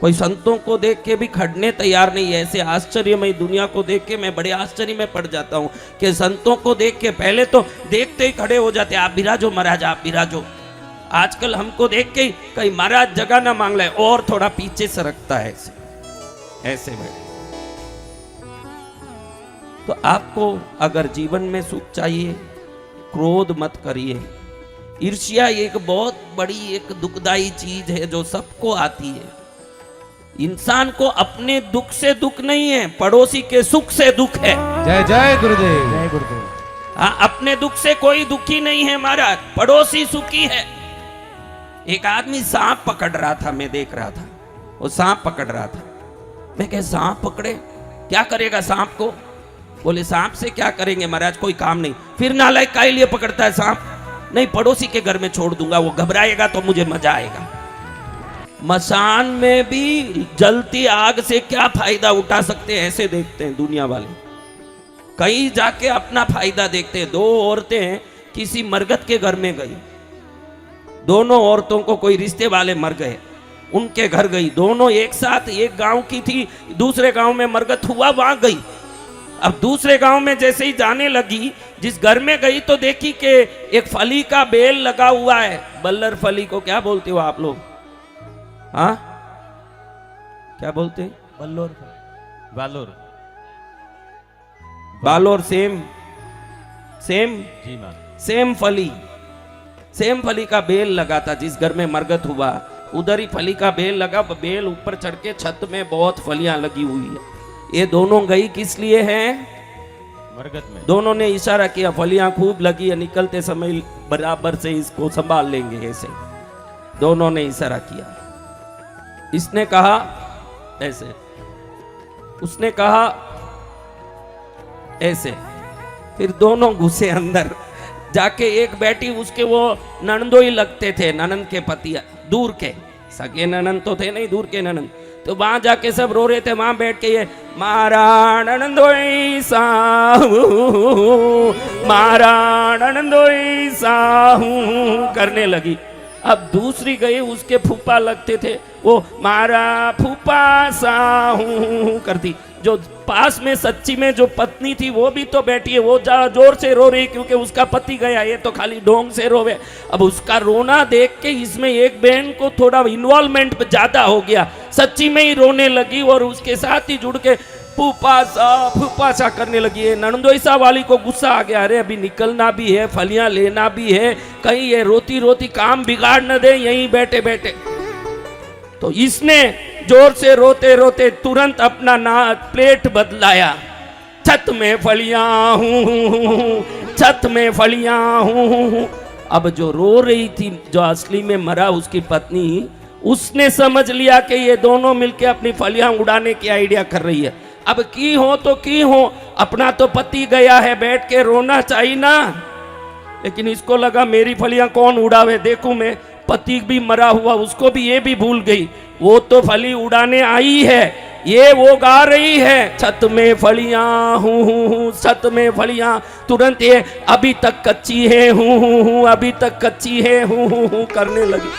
कोई संतों को देख के भी खड़ने तैयार नहीं है। ऐसे आश्चर्यमय दुनिया को देख के मैं बड़े आश्चर्य में पड़ जाता हूँ कि संतों को देख के पहले तो देखते ही खड़े हो जाते, आप विराजो महाराज, आप विराजो। आजकल हमको देख के कहीं महाराज जगह ना मांग ले और थोड़ा पीछे सरकता है ऐसे में। तो आपको अगर जीवन में सुख चाहिए, क्रोध मत करिए। ईर्ष्या एक बहुत बड़ी एक दुखदाई चीज है जो सबको आती है। इंसान को अपने दुख से दुख नहीं है, पड़ोसी के सुख से दुख है। जय जय गुरुदेव, जय गुरुदेव। हाँ, अपने दुख से कोई दुखी नहीं है महाराज, पड़ोसी सुखी है। एक आदमी सांप पकड़ रहा था, मैं देख रहा था, वो सांप पकड़ रहा था। मैं कह सांप पकड़े, क्या करेगा सांप को? बोले सांप से क्या करेंगे महाराज, कोई काम नहीं। फिर नालायक काहे लिए पकड़ता है सांप? नहीं, पड़ोसी के घर में छोड़ दूंगा, वो घबराएगा तो मुझे मजा आएगा। मसान में भी जलती आग से क्या फायदा उठा सकते हैं, ऐसे देखते हैं दुनिया वाले। कहीं जाके अपना फायदा देखते हैं। दो औरतें किसी मरगत के घर में गई, दोनों औरतों को कोई रिश्ते वाले मर गए, उनके घर गई। दोनों एक साथ एक गांव की थी, दूसरे गांव में मरगत हुआ, वहां गई। अब दूसरे गांव में जैसे ही जाने लगी, जिस घर में गई तो देखी कि एक फली का बेल लगा हुआ है। बल्लर फली को क्या बोलते हो आप लोग? हाँ, क्या बोलते हैं? बल्लोर, बालोर, बालोर, सेम सेम जी मां, सेम फली का बेल लगा था। जिस घर में मरगत हुआ उधर ही फली का बेल लगा। बेल ऊपर चढ़ के छत में बहुत फलियां लगी हुई है। ये दोनों गई किस लिए हैं? मरगत में। दोनों ने इशारा किया, फलियां खूब लगी है, निकलते समय बराबर से इसको संभाल लेंगे। ऐसे दोनों ने इशारा किया। इसने कहा ऐसे, उसने कहा ऐसे। फिर दोनों घुसे अंदर। जाके एक बेटी, उसके वो ननदोई लगते थे, ननंद के पति, दूर के सगे ननंद तो थे नहीं, दूर के ननंद। तो वहां जाके सब रो रहे थे। वहां बैठ के ये मारा ननंदोई साहू, मारा ननंदोई साहू करने लगी। अब दूसरी गई, उसके फूफा लगते थे, वो मारा फूफा साहू करती। जो पास में सच्ची में जो पत्नी थी वो भी तो बैठी है, वो जोर से रो रही क्योंकि उसका पति गया, ये तो खाली ढोंग से रोवे। अब उसका रोना देख के इसमें एक बहन को थोड़ा इन्वॉल्वमेंट ज्यादा हो गया, सच्ची में ही रोने लगी और उसके साथ ही जुड़ के फूफा सा करने लगी है। ननदोईसा वाली को गुस्सा आ गया, अरे अभी निकलना भी है, फलियां लेना भी है, कहीं ये रोती रोती काम बिगाड़ न दे यहीं बैठे बैठे। तो इसने जोर से रोते रोते तुरंत अपना प्लेट बदलाया। छत में फलियां हूं, छत में फलियां हूं। अब जो रो रही थी, जो असली में मरा उसकी पत्नी, उसने समझ लिया कि ये दोनों मिलके अपनी फलियां उड़ाने की आइडिया कर रही है। अब की हो तो की हो, अपना तो पति गया है, बैठ के रोना चाहिए ना। लेकिन इसको लगा मेरी फलियां कौन उड़ावे, देखूं मैं, पति भी मरा हुआ, उसको भी ये भी भूल गई। वो तो फली उड़ाने आई है, ये वो गा रही है, छत में फलियां हूं, छत में फलियां। तुरंत ये अभी तक कच्ची है हूं, अभी तक कच्ची है हूं करने लगी।